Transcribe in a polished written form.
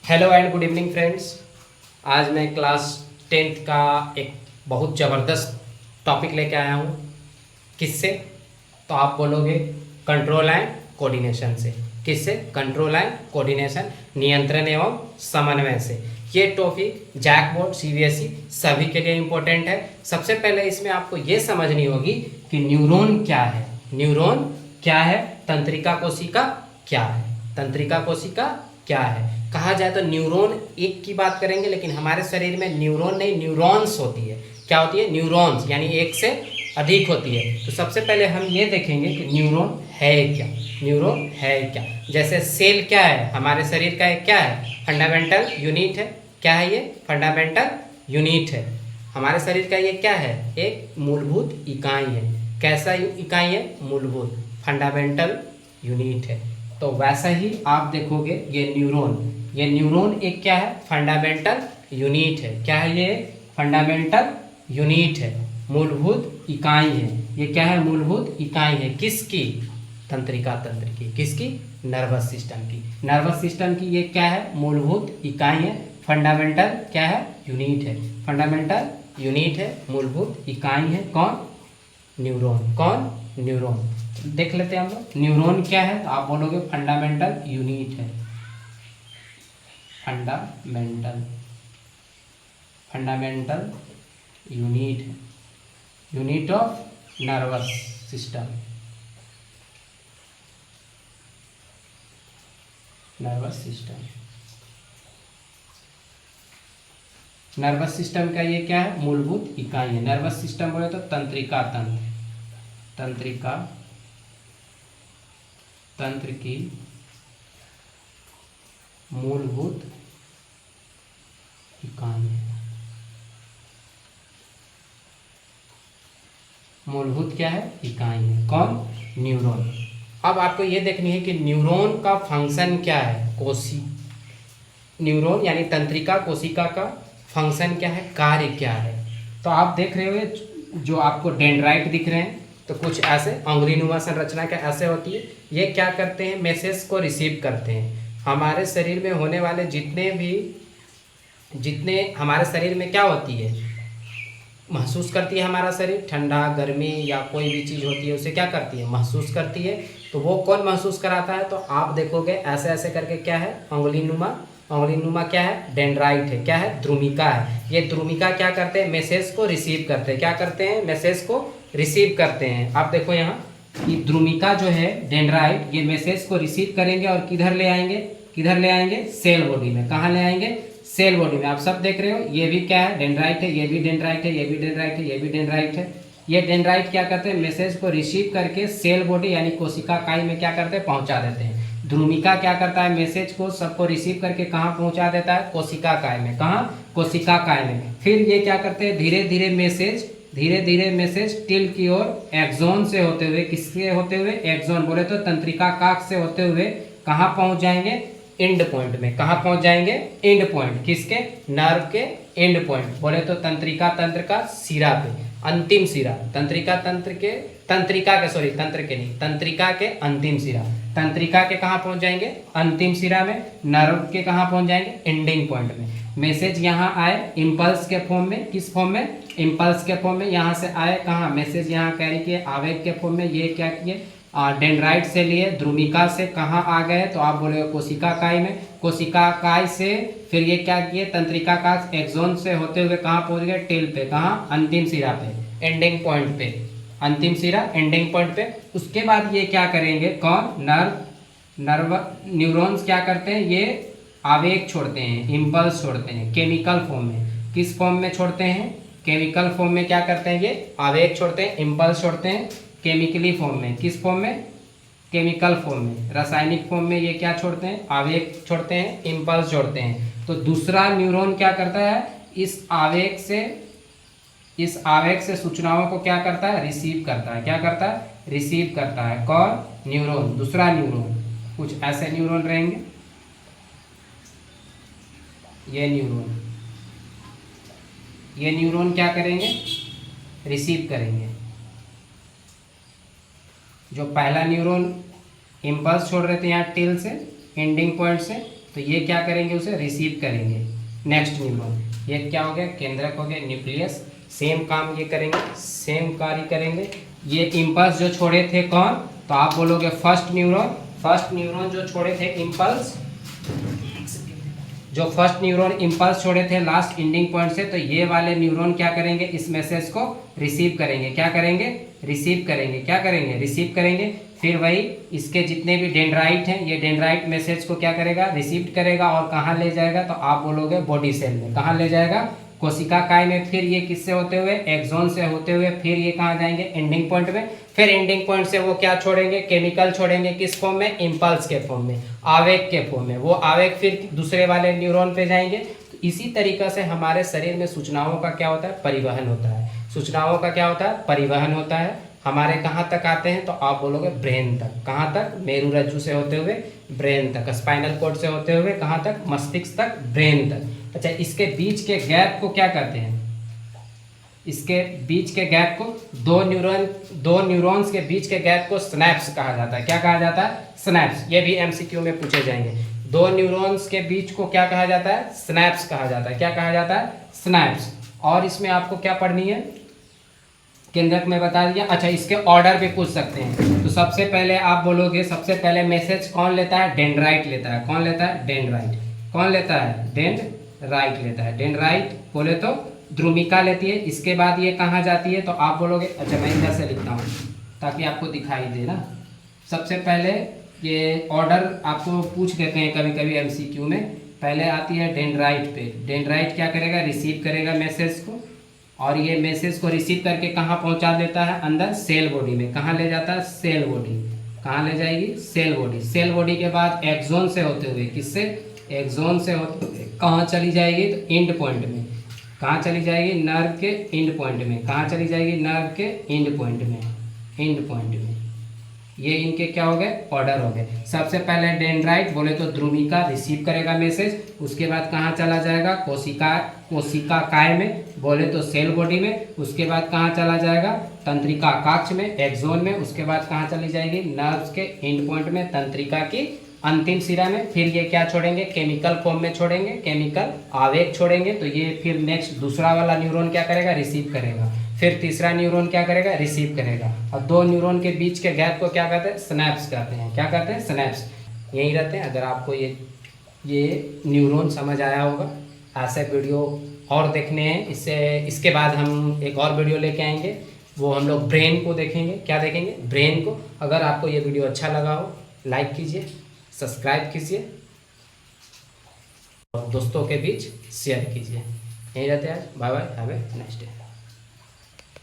Hello and good evening friends. आज मैं class 10th का एक बहुत ज़बरदस्त टॉपिक लेके आया हूँ। किससे? तो आप बोलोगे कंट्रोल एंड कोऑर्डिनेशन से। किससे? कंट्रोल एंड कोऑर्डिनेशन, नियंत्रण एवं समन्वय से। ये टॉपिक जैक बोर्ड सीबीएसई सभी के लिए इम्पोर्टेंट है। सबसे पहले इसमें आपको ये समझनी होगी कि न्यूरॉन क्या है। न्यूरॉन क्या है? तंत्रिका कोशिका क्या है? तंत्रिका कोशिका क्या है? कहा जाए तो न्यूरॉन एक की बात करेंगे, लेकिन हमारे शरीर में न्यूरॉन नहीं, न्यूरॉन्स होती है। क्या होती है? न्यूरॉन्स, यानी एक से अधिक होती है। तो सबसे पहले हम ये देखेंगे कि न्यूरॉन है क्या। न्यूरॉन है क्या? जैसे सेल क्या है? हमारे शरीर का एक क्या है? फंडामेंटल यूनिट है। क्या है ये? फंडामेंटल यूनिट है। हमारे शरीर का ये क्या है? एक मूलभूत इकाई है। कैसा इकाई है? मूलभूत, फंडामेंटल यूनिट है। तो वैसा ही आप देखोगे ये न्यूरॉन एक क्या है? फंडामेंटल यूनिट है। क्या है ये? फंडामेंटल यूनिट है, मूलभूत इकाई है। ये क्या है? मूलभूत इकाई है। किसकी? तंत्रिका तंत्र की। किसकी? नर्वस सिस्टम की। नर्वस सिस्टम की ये क्या है? मूलभूत इकाई है। फंडामेंटल क्या है? यूनिट है। फंडामेंटल यूनिट है, मूलभूत इकाई है। कौन? न्यूरॉन। कौन? न्यूरॉन। देख लेते हैं हम लोग न्यूरॉन क्या है। तो आप बोलोगे फंडामेंटल यूनिट है। फंडामेंटल फंडामेंटल यूनिट है, unit of nervous system. Nervous system, nervous system का ये क्या है? मूलभूत इकाई है। नर्वस सिस्टम बोले तो तंत्रिका तंत्र, तंत्रिका तंत्र की मूलभूत इकाई है। मूलभूत क्या है? इकाई है। कौन? न्यूरॉन। अब आपको ये देखनी है कि न्यूरॉन का फंक्शन क्या है। न्यूरॉन यानी तंत्रिका कोशिका का फंक्शन क्या है, कार्य क्या है। तो आप देख रहे हो जो आपको डेंड्राइट दिख रहे हैं, तो कुछ ऐसे अंगुलीनुमा संरचना क्या ऐसे होती है। ये क्या करते हैं? मैसेज को रिसीव करते हैं। हमारे शरीर में होने वाले जितने हमारे शरीर में क्या होती है, महसूस करती है हमारा शरीर, ठंडा गर्मी या कोई भी चीज़ होती है उसे क्या करती है? महसूस करती है। तो वो कौन महसूस कराता है? तो आप देखोगे ऐसे ऐसे करके क्या है? अंगुलीनुमा क्या है? डेंड्राइट है। क्या है? द्रुमिका है। ये द्रुमिका क्या करते हैं? मैसेज को रिसीव करते हैं। क्या करते हैं? मैसेज को रिसीव करते हैं। आप देखो यहाँ कि द्रुमिका जो है डेंड्राइट, ये मैसेज को रिसीव करेंगे और किधर ले आएंगे? किधर ले आएंगे? सेल बॉडी में। कहाँ ले आएंगे? सेल बॉडी में। आप सब देख रहे हो, ये भी क्या है? डेंड्राइट है। ये भी डेंड्राइट है। ये भी डेंड्राइट है। ये भी डेंड्राइट है। ये डेंड्राइट क्या करते हैं? मैसेज को रिसीव करके सेल बॉडी यानी कोशिका काई में क्या करते हैं? पहुंचा देते हैं। ध्रुमिका क्या करता है? मैसेज को सबको रिसीव करके कहाँ पहुंचा देता है? कोशिका काय में। कहाँ? कोशिका काय में। फिर ये क्या करते हैं? धीरे धीरे मैसेज टिल की ओर एक्सोन से होते हुए, किसके होते हुए? एक्सोन बोले तो तंत्रिका काक से होते हुए कहाँ पहुंच जाएंगे? एंड पॉइंट में। कहाँ पहुंच जाएंगे? And point. किसके? नर्व के एंड पॉइंट बोले तो तंत्रिका तंत्र का सिरा पे, अंतिम सिरा। तंत्रिका तंत्र के अंतिम सिरा। तंत्रिका के कहाँ पहुंच जाएंगे? अंतिम सिरा में। नर्व के कहाँ पहुंच जाएंगे? एंडिंग पॉइंट में। मैसेज यहाँ आए इम्पल्स के फॉर्म में। किस फॉर्म में? इम्पल्स के फॉर्म में। यहाँ से आए कहाँ? मैसेज यहाँ कैरी किए आवेग के फॉर्म में। ये क्या किए? डेंड्राइट से लिए द्रुमिका से कहाँ आ गए? तो आप बोलेगे कोशिका काय में। कोशिका काय से फिर ये क्या किए? तंत्रिका का एक्सोन से होते हुए कहाँ पहुँच गए? टेल पे। कहाँ? अंतिम सिरा पे, एंडिंग पॉइंट पे। अंतिम सिरा एंडिंग पॉइंट पे। उसके बाद ये क्या करेंगे? कौन? न्यूरॉन्स क्या करते हैं? ये आवेग छोड़ते हैं, इम्पल्स छोड़ते हैं केमिकल फॉर्म में। किस फॉर्म में छोड़ते हैं? केमिकल फॉर्म में। क्या करते हैं? ये आवेग छोड़ते हैं, इम्पल्स छोड़ते हैं केमिकली फॉर्म में। किस फॉर्म में? केमिकल फॉर्म में। रासायनिक फॉर्म में ये क्या छोड़ते हैं? आवेग छोड़ते हैं, इम्पल्स छोड़ते हैं। तो दूसरा न्यूरॉन क्या करता है? इस आवेग से सूचनाओं को क्या करता है? रिसीव करता है। क्या करता है? रिसीव करता है। कौन? न्यूरॉन। दूसरा न्यूरॉन। कुछ ऐसे न्यूरॉन रहेंगे, ये न्यूरॉन क्या करेंगे? रिसीव करेंगे। जो पहला न्यूरॉन इम्पल्स छोड़ रहे थे यहाँ टेल से, एंडिंग पॉइंट से, तो ये क्या करेंगे, उसे रिसीव करेंगे। नेक्स्ट न्यूरॉन, ये क्या हो गया, केंद्रक हो गया, न्यूक्लियस। सेम काम ये करेंगे, सेम कार्य करेंगे। ये इम्पल्स जो छोड़े थे कौन, तो आप बोलोगे फर्स्ट न्यूरॉन। फर्स्ट न्यूरॉन जो छोड़े थे इम्पल्स, जो फर्स्ट न्यूरॉन इम्पल्स छोड़े थे लास्ट एंडिंग पॉइंट से, तो ये वाले न्यूरॉन क्या करेंगे, इस मैसेज को रिसीव करेंगे। क्या करेंगे, रिसीव करेंगे। क्या करेंगे, रिसीव करेंगे। फिर वही इसके जितने भी डेंड्राइट हैं, ये डेंड्राइट मैसेज को क्या करेगा, रिसीव करेगा और कहाँ ले जाएगा, तो आप बोलोगे बॉडी सेल में। कहाँ ले जाएगा, कोशिका काय में। फिर ये किससे होते हुए, एक्सोन से होते हुए फिर ये कहाँ जाएंगे, एंडिंग पॉइंट में। फिर एंडिंग पॉइंट से वो क्या छोड़ेंगे, केमिकल छोड़ेंगे। किस फॉर्म में, इम्पल्स के फॉर्म में, आवेग के फॉर्म में। वो आवेग फिर दूसरे वाले न्यूरॉन पे जाएंगे। तो इसी तरीका से हमारे शरीर में सूचनाओं का क्या होता है, परिवहन होता है। सूचनाओं का क्या होता है, परिवहन होता है। हमारे कहाँ तक आते हैं, तो आप बोलोगे ब्रेन तक। कहाँ तक, मेरुरज्जु से होते हुए ब्रेन तक, स्पाइनल कॉर्ड से होते हुए कहाँ तक, मस्तिष्क तक, ब्रेन तक। अच्छा, इसके बीच के गैप को क्या कहते हैं, इसके बीच के गैप को, दो न्यूरॉन्स के बीच के गैप को स्नैप्स कहा जाता है। क्या कहा जाता है, स्नैप्स। ये भी एमसीक्यू में पूछे जाएंगे। दो न्यूरॉन्स के बीच को क्या कहा जाता है, स्नैप्स कहा जाता है। क्या कहा जाता है, स्नैप्स। और इसमें आपको क्या पढ़नी है, केंद्रक में बता दिया। अच्छा, इसके ऑर्डर भी पूछ सकते हैं। तो सबसे पहले आप बोलोगे, सबसे पहले मैसेज कौन लेता है, डेंड्राइट लेता है। कौन लेता है, डेंड्राइट। कौन लेता है, डेंड्राइट लेता है। डेंड्राइट बोले तो ध्रुमिका लेती है। इसके बाद ये कहाँ जाती है, तो आप बोलोगे, अच्छा मैं इधर से लिखता हूँ ताकि आपको दिखाई दे ना। सबसे पहले ये ऑर्डर आपको पूछ देते हैं कभी कभी एमसीक्यू में। पहले आती है डेंड्राइट पे। डेंड्राइट क्या करेगा, रिसीव करेगा मैसेज को, और ये मैसेज को रिसीव करके कहाँ पहुँचा देता है, अंदर सेल बॉडी में। कहाँ ले जाता है, सेल बॉडी। कहाँ ले जाएगी, सेल बॉडी। सेल बॉडी के बाद एक्सोन से होते हुए, किससे, एक्सोन से होते हुए कहाँ चली जाएगी, तो एंड पॉइंट में। कहाँ चली जाएगी, नर्व के एंड पॉइंट में। कहाँ चली जाएगी, नर्व के एंड पॉइंट में, एंड पॉइंट में। ये इनके क्या हो गए, ऑर्डर हो गए। सबसे पहले डेंड्राइट बोले तो ध्रुमिका रिसीव करेगा मैसेज। उसके बाद कहाँ चला जाएगा, कोशिका काय में, बोले तो सेल बॉडी में। उसके बाद कहाँ चला जाएगा, तंत्रिका अक्षांश में, एक्सोन में। उसके बाद कहाँ चली जाएगी, नर्व्स के एंड पॉइंट में, तंत्रिका की अंतिम सिरा में। फिर ये क्या छोड़ेंगे, केमिकल फॉर्म में छोड़ेंगे, केमिकल आवेग छोड़ेंगे। तो ये फिर नेक्स्ट दूसरा वाला न्यूरॉन क्या करेगा, रिसीव करेगा। फिर तीसरा न्यूरॉन क्या करेगा, रिसीव करेगा। और दो न्यूरॉन के बीच के गैप को क्या कहते हैं, स्नैप्स कहते हैं। क्या कहते हैं, स्नैप्स। यही रहते हैं। अगर आपको ये न्यूरॉन समझ आया होगा, ऐसे वीडियो और देखने हैं। इसके बाद हम एक और वीडियो लेके आएंगे, वो हम लोग ब्रेन को देखेंगे। क्या देखेंगे, ब्रेन को। अगर आपको ये वीडियो अच्छा लगा हो, लाइक कीजिए, सब्सक्राइब कीजिए और दोस्तों के बीच शेयर कीजिए। यही रहते हैं आज। Bye bye, have a nice day.